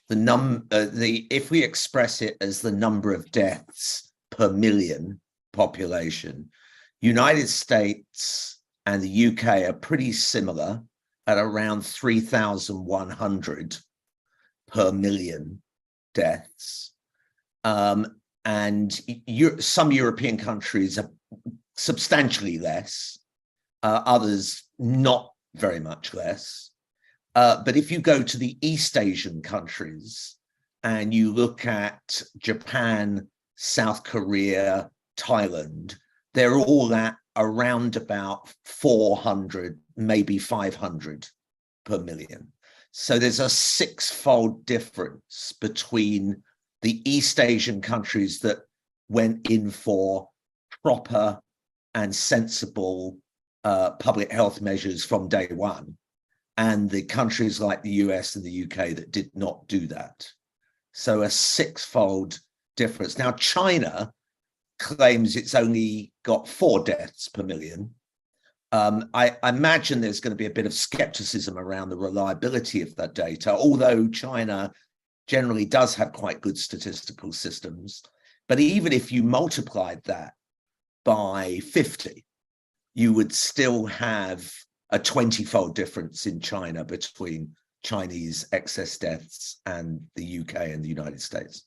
if we express it as the number of deaths per million population, United States and the UK are pretty similar at around 3,100 per million deaths. And some European countries are substantially less, others not very much less. But if you go to the East Asian countries and you look at Japan, South Korea, Thailand, they're all at around about 400, maybe 500 per million. So there's a six-fold difference between the East Asian countries that went in for proper and sensible public health measures from day one, and the countries like the US and the UK that did not do that. So a six-fold difference. Now, China claims it's only got 4 deaths per million. I imagine there's going to be a bit of skepticism around the reliability of that data, although China generally does have quite good statistical systems. But even if you multiplied that by 50, you would still have a 20-fold difference in China between Chinese excess deaths and the UK and the United States.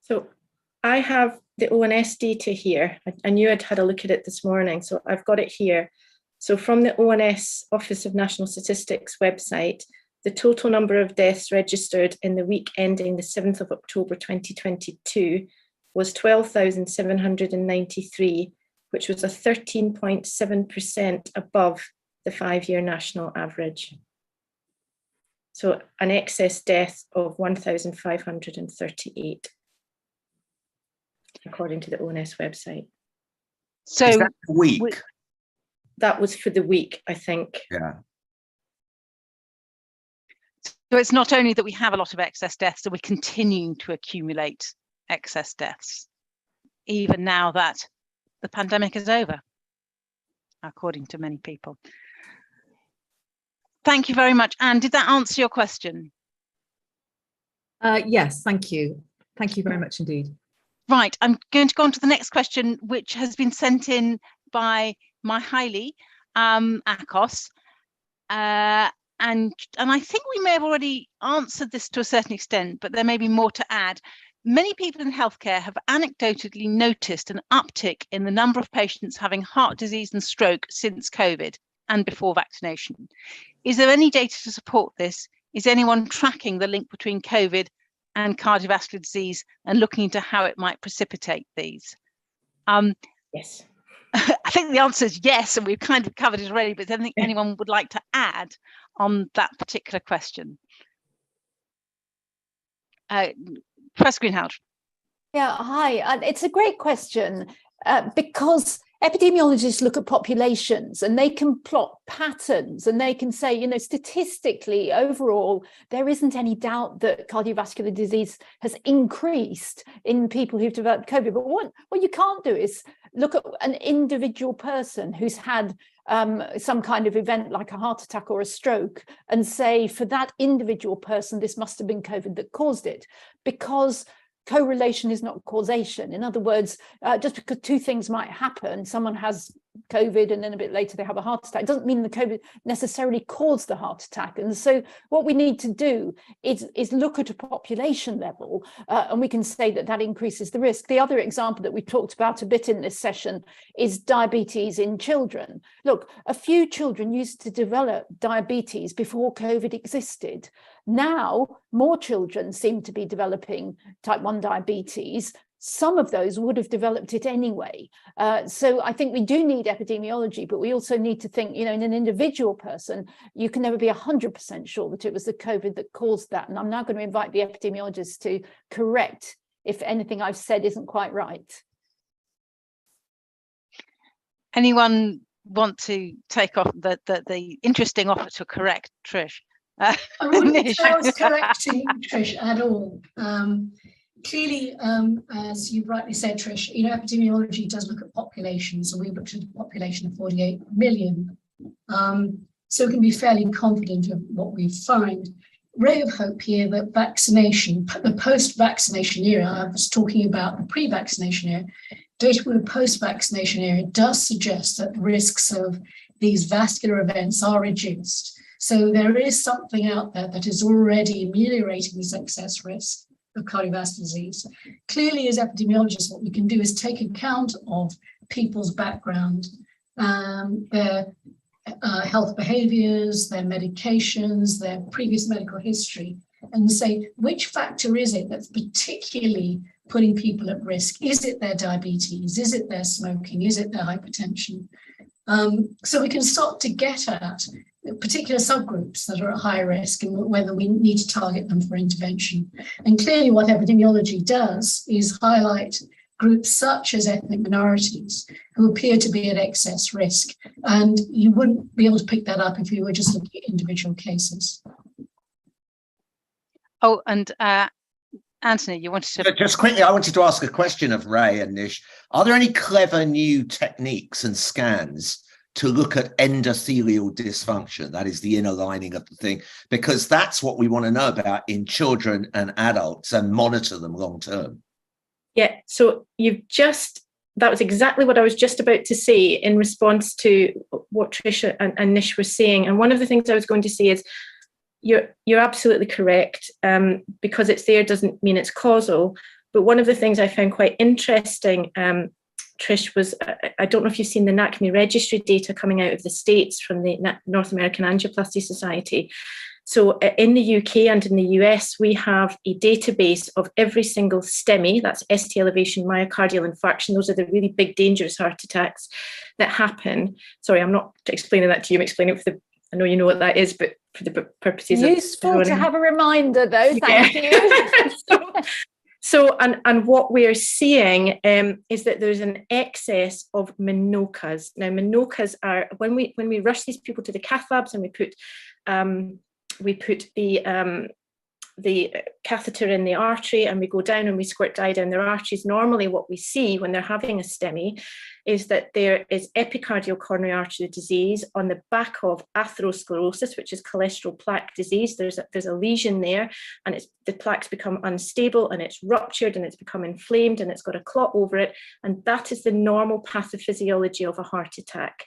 So I have the ONS data here. I knew I'd had a look at it this morning, so I've got it here. So from the ONS Office of National Statistics website, the total number of deaths registered in the week ending the 7th of October 2022 was 12,793, which was a 13.7% above the 5-year national average. So an excess death of 1,538, according to the ONS website. So is that a week? That was for the week, I think. Yeah. So it's not only that we have a lot of excess deaths, that we're continuing to accumulate excess deaths, even now that the pandemic is over, according to many people. Thank you very much. Anne, did that answer your question? Yes, thank you. Thank you very much indeed. Right, I'm going to go on to the next question, which has been sent in by Mihaly Akos. And I think we may have already answered this to a certain extent, but there may be more to add. Many people in healthcare have anecdotally noticed an uptick in the number of patients having heart disease and stroke since COVID and before vaccination. Is there any data to support this? Is anyone tracking the link between COVID and cardiovascular disease and looking into how it might precipitate these? Yes. I think the answer is yes, and we've kind of covered it already, but I don't think anyone would like to add on that particular question. Professor Greenhalgh. Yeah, hi. It's a great question because epidemiologists look at populations and they can plot patterns and they can say, you know, statistically, overall, there isn't any doubt that cardiovascular disease has increased in people who've developed COVID. But what you can't do is look at an individual person who's had some kind of event like a heart attack or a stroke and say, for that individual person, this must have been COVID that caused it, because correlation is not causation. In other words, just because two things might happen, someone has COVID and then a bit later they have a heart attack, it doesn't mean the COVID necessarily caused the heart attack. And so what we need to do is look at a population level and we can say that that increases the risk. The other example that we talked about a bit in this session is diabetes in children. Look, a few children used to develop diabetes before COVID existed. Now, more children seem to be developing type 1 diabetes. Some of those would have developed it anyway. So I think we do need epidemiology, but we also need to think, you know, in an individual person, you can never be 100% sure that it was the COVID that caused that. And I'm now going to invite the epidemiologists to correct if anything I've said isn't quite right. Anyone want to take off the interesting offer to correct Trish? I wouldn't say I was correcting Trish at all. Clearly, as you rightly said, Trish, you know, epidemiology does look at populations, and we looked at a population of 48 million. So we can be fairly confident of what we find. Ray of hope here that vaccination, the post-vaccination era, I was talking about the pre-vaccination era, data from the post-vaccination era does suggest that the risks of these vascular events are reduced. So there is something out there that is already ameliorating this excess risk of cardiovascular disease. Clearly, as epidemiologists, what we can do is take account of people's background, their health behaviors, their medications, their previous medical history, and say, which factor is it that's particularly putting people at risk? Is it their diabetes? Is it their smoking? Is it their hypertension? So we can start to get at particular subgroups that are at high risk and whether we need to target them for intervention. And clearly what epidemiology does is highlight groups such as ethnic minorities who appear to be at excess risk. And you wouldn't be able to pick that up if you were just looking at individual cases. Oh, and Anthony, you wanted to... Just quickly, I wanted to ask a question of Ray and Nish. Are there any clever new techniques and scans to look at endothelial dysfunction, that is the inner lining of the thing, because that's what we want to know about in children and adults and monitor them long term? Yeah, so that was exactly what I was just about to say in response to what Tricia and Nish were saying. And one of the things I was going to say is, you're absolutely correct. Because it's there doesn't mean it's causal. But one of the things I found quite interesting, Trish, was I don't know if you've seen the NACME registry data coming out of the States from the North American Angioplasty Society. So in the UK and in the US, we have a database of every single STEMI, that's ST elevation, myocardial infarction. Those are the really big, dangerous heart attacks that happen. Sorry, I'm not explaining that to you. I'm explaining it for I know you know what that is, but for the purposes of... Useful to have a reminder, though. Thank you. So, and what we're seeing is that there's an excess of MINOCAs. Now, MINOCAs are, when we rush these people to the cath labs and we put the catheter in the artery and we go down and we squirt dye down their arteries, normally what we see when they're having a STEMI is that there is epicardial coronary artery disease on the back of atherosclerosis, which is cholesterol plaque disease. There's a lesion there, and the plaques become unstable and it's ruptured and it's become inflamed and it's got a clot over it. And that is the normal pathophysiology of a heart attack.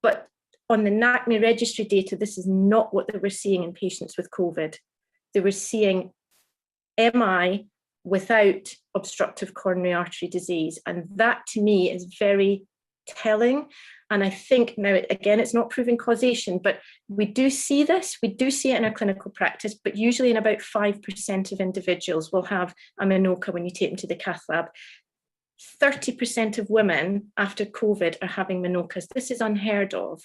But on the NACME registry data, this is not what they were seeing in patients with COVID. They were seeing MI without obstructive coronary artery disease. And that to me is very telling. And I think now, again, it's not proving causation, but we do see this, we do see it in our clinical practice, but usually in about 5% of individuals will have a MINOCA when you take them to the cath lab. 30% of women after COVID are having menopause. This is unheard of.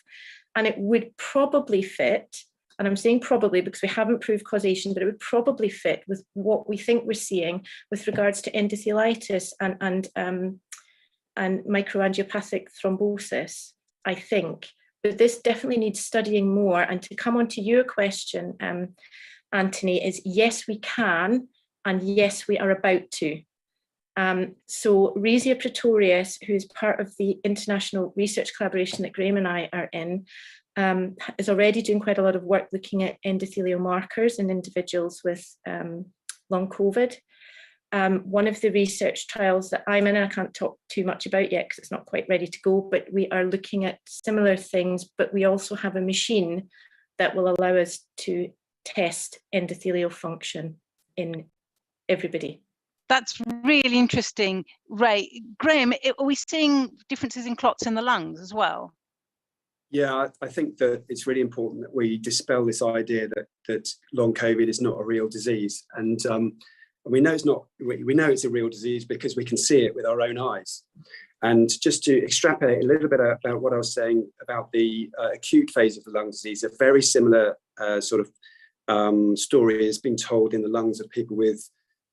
And it would probably fit, and I'm saying probably because we haven't proved causation, but it would probably fit with what we think we're seeing with regards to endotheliitis and microangiopathic thrombosis, I think. But this definitely needs studying more. And to come on to your question, Anthony, is yes, we can, and yes, we are about to. So Resia Pretorius, who's part of the international research collaboration that Graham and I are in, is already doing quite a lot of work looking at endothelial markers in individuals with long COVID. One of the research trials that I'm in, and I can't talk too much about yet because it's not quite ready to go, but we are looking at similar things, but we also have a machine that will allow us to test endothelial function in everybody. That's really interesting, Ray. Graham, are we seeing differences in clots in the lungs as well? Yeah, I think that it's really important that we dispel this idea that long COVID is not a real disease. And we know it's not. We know it's a real disease because we can see it with our own eyes. And just to extrapolate a little bit about what I was saying about the acute phase of the lung disease, a very similar sort of story is being told in the lungs of people with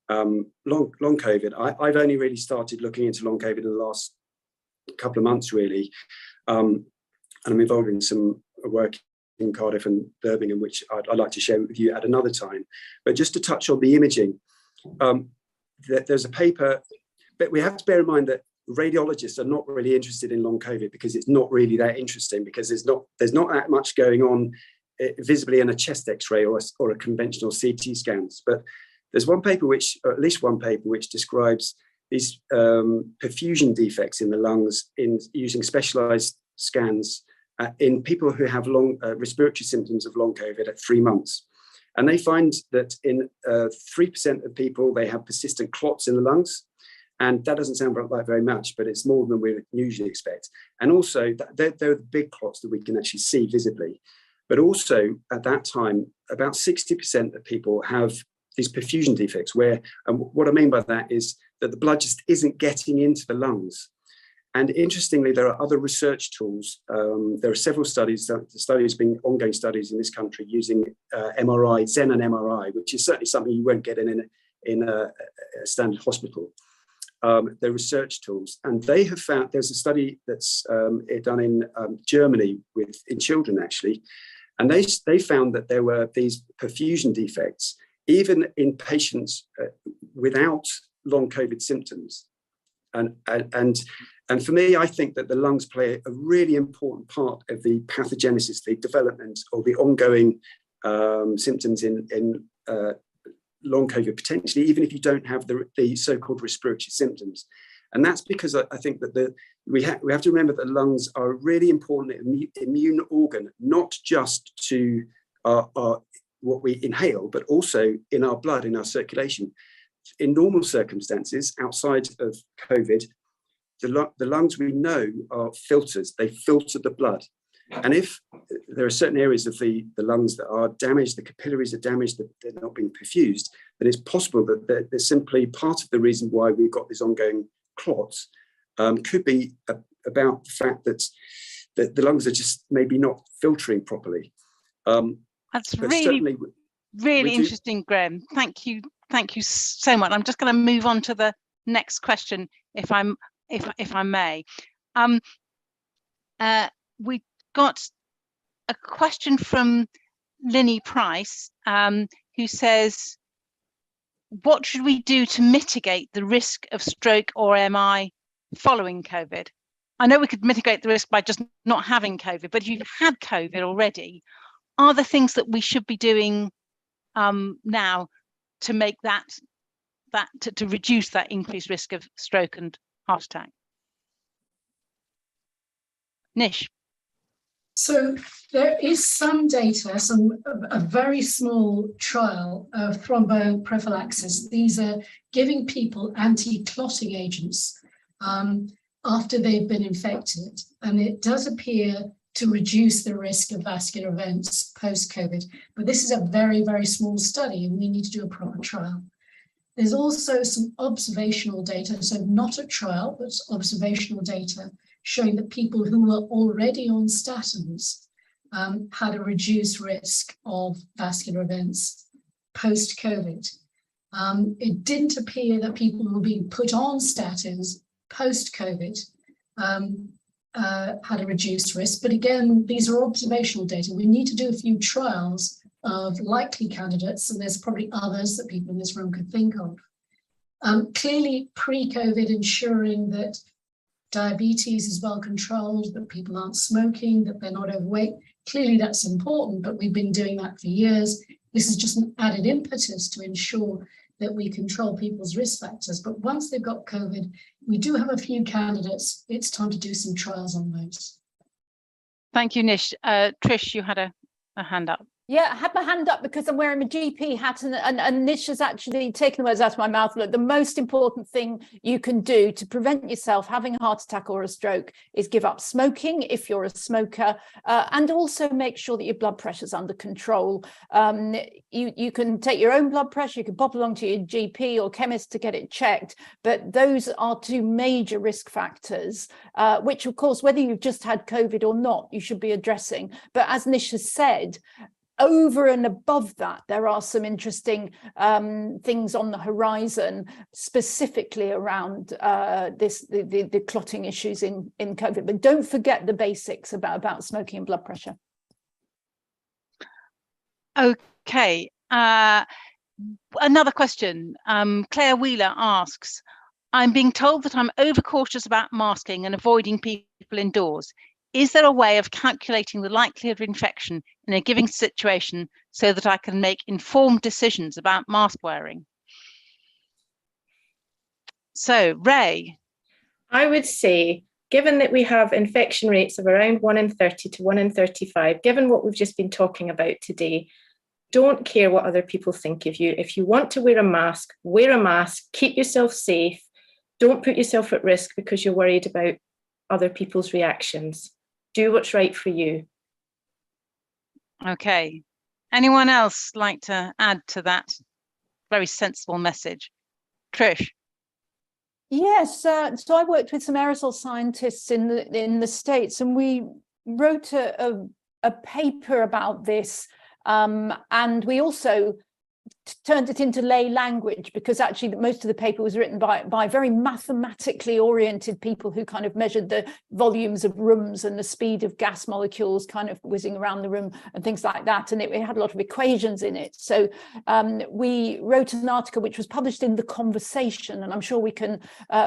long COVID. I've only really started looking into long COVID in the last couple of months, really. And I'm involved in some work in Cardiff and Birmingham, which I'd like to share with you at another time. But just to touch on the imaging, there's a paper, but we have to bear in mind that radiologists are not really interested in long COVID because it's not really that interesting, because there's not that much going on visibly in a chest X-ray or a conventional CT scans. But there's one paper which, or at least one paper, which describes these perfusion defects in the lungs in using specialized scans in people who have long respiratory symptoms of long COVID at 3 months. And they find that in 3% of people, they have persistent clots in the lungs. And that doesn't sound like very much, but it's more than we usually expect. And also, they're the big clots that we can actually see visibly. But also, at that time, about 60% of people have these perfusion defects, where, and what I mean by that is that the blood just isn't getting into the lungs. And interestingly, there are other research tools. There are several studies being ongoing studies in this country using MRI, Xenon MRI, which is certainly something you won't get in a standard hospital. They're research tools, and they have found, there's a study that's done in Germany in children actually, and they found that there were these perfusion defects even in patients without long COVID symptoms. And for me, I think that the lungs play a really important part of the pathogenesis, the development or the ongoing symptoms in long COVID, potentially, even if you don't have the so-called respiratory symptoms. And that's because I think that we have to remember that lungs are a really important immune organ, not just to what we inhale, but also in our blood, in our circulation. In normal circumstances, outside of COVID, the lungs, we know, are filters. They filter the blood. And if there are certain areas of the lungs that are damaged, the capillaries are damaged, that they're not being perfused, then it's possible that they're simply part of the reason why we've got these ongoing clots. Could be about the fact that the lungs are just maybe not filtering properly. That's really interesting, Graham. Thank you so much. I'm just going to move on to the next question, if I may. We got a question from Linny Price, who says, what should we do to mitigate the risk of stroke or MI following COVID? I know we could mitigate the risk by just not having COVID, but if you've had COVID already, are there things that we should be doing now to make to reduce that increased risk of stroke and heart attack? Nish. So there is some data, a very small trial of thromboprophylaxis. These are giving people anti-clotting agents after they've been infected. And it does appear to reduce the risk of vascular events post-COVID. But this is a very, very small study, and we need to do a proper trial. There's also some observational data, so not a trial, but observational data showing that people who were already on statins had a reduced risk of vascular events post-COVID. It didn't appear that people who were being put on statins post-COVID had a reduced risk. But again, these are observational data. We need to do a few trials of likely candidates, and there's probably others that people in this room could think of. Clearly, pre-COVID, ensuring that diabetes is well controlled, that people aren't smoking, that they're not overweight. Clearly, that's important, but we've been doing that for years. This is just an added impetus to ensure that we control people's risk factors. But once they've got COVID, we do have a few candidates. It's time to do some trials on those. Thank you, Nish. Trish, you had a hand up. Yeah, I had my hand up because I'm wearing my GP hat, and Nish has actually taken the words out of my mouth. Look, the most important thing you can do to prevent yourself having a heart attack or a stroke is give up smoking if you're a smoker, and also make sure that your blood pressure is under control. You can take your own blood pressure, you can pop along to your GP or chemist to get it checked, but those are two major risk factors, which of course, whether you've just had COVID or not, you should be addressing. But as Nish has said, over and above that, there are some interesting things on the horizon, specifically around the clotting issues in COVID. But don't forget the basics about smoking and blood pressure. Okay. Another question. Claire Wheeler asks, I'm being told that I'm overcautious about masking and avoiding people indoors. Is there a way of calculating the likelihood of infection in a given situation so that I can make informed decisions about mask wearing? So, Ray. I would say, given that we have infection rates of around 1 in 30 to 1 in 35, given what we've just been talking about today, don't care what other people think of you. If you want to wear a mask, keep yourself safe. Don't put yourself at risk because you're worried about other people's reactions. Do what's right for you. Okay. Anyone else like to add to that very sensible message? Trish. Yes, so I worked with some aerosol scientists in the States, and we wrote a paper about this, and we also turned it into lay language, because actually most of the paper was written by very mathematically oriented people who kind of measured the volumes of rooms and the speed of gas molecules kind of whizzing around the room and things like that, and it had a lot of equations in it. So we wrote an article which was published in The Conversation, and I'm sure we can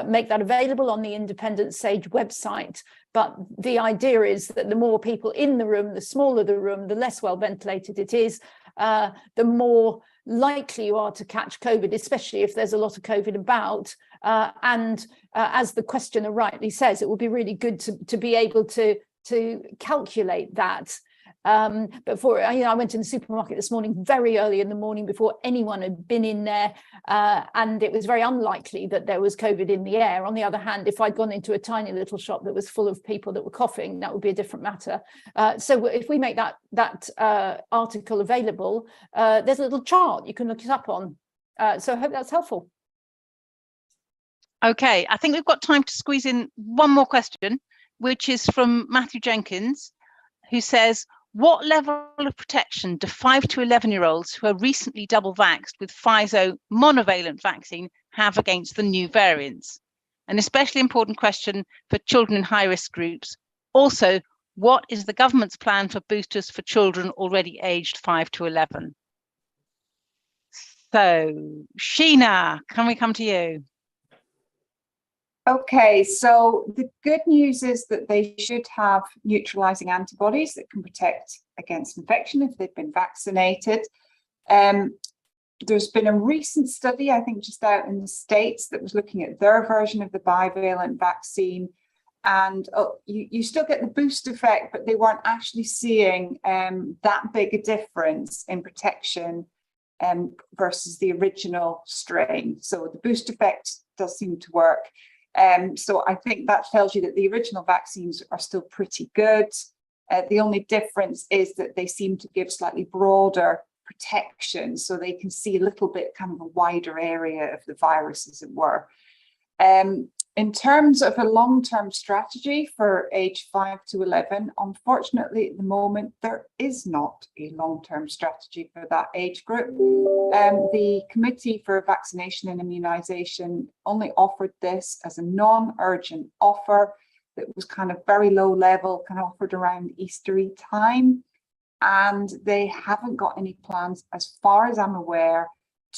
make that available on the Independent Sage website. But the idea is that the more people in the room, the smaller the room, the less well ventilated it is, the more likely you are to catch COVID, especially if there's a lot of COVID about. And as the questioner rightly says, it will be really good to be able to calculate that. But I went in the supermarket this morning, very early in the morning, before anyone had been in there, and it was very unlikely that there was COVID in the air. On the other hand, if I'd gone into a tiny little shop that was full of people that were coughing, that would be a different matter. So if we make that article available, there's a little chart you can look it up on. So I hope that's helpful. Okay, I think we've got time to squeeze in one more question, which is from Matthew Jenkins, who says, what level of protection do 5 to 11-year-olds who are recently double vaxxed with Pfizer monovalent vaccine have against the new variants? An especially important question for children in high-risk groups. Also, what is the government's plan for boosters for children already aged 5 to 11? So, Sheena, can we come to you? Okay, so the good news is that they should have neutralizing antibodies that can protect against infection if they've been vaccinated. There's been a recent study, I think just out in the States, that was looking at their version of the bivalent vaccine. And you still get the boost effect, but they weren't actually seeing that big a difference in protection versus the original strain. So the boost effect does seem to work. So I think that tells you that the original vaccines are still pretty good. The only difference is that they seem to give slightly broader protection, so they can see a little bit kind of a wider area of the virus, as it were. In terms of a long-term strategy for age 5 to 11, unfortunately at the moment there is not a long-term strategy for that age group. The Committee for Vaccination and Immunisation only offered this as a non-urgent offer that was kind of very low level, kind of offered around Eastery time, and they haven't got any plans, as far as I'm aware,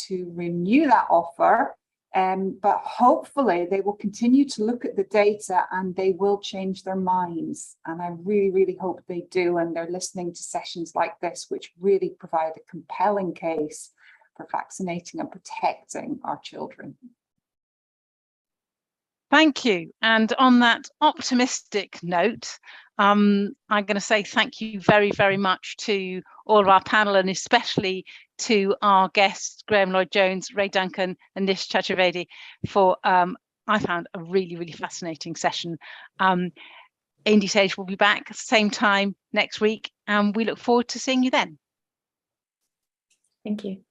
to renew that offer. But hopefully they will continue to look at the data and they will change their minds. And I really, really hope they do. And they're listening to sessions like this, which really provide a compelling case for vaccinating and protecting our children. Thank you. And on that optimistic note, I'm going to say thank you very, very much to all of our panel, and especially to our guests, Graham Lloyd-Jones, Ray Duncan and Nish Chaturvedi, for I found a really, really fascinating session. Indie Sage will be back at the same time next week, and we look forward to seeing you then. Thank you.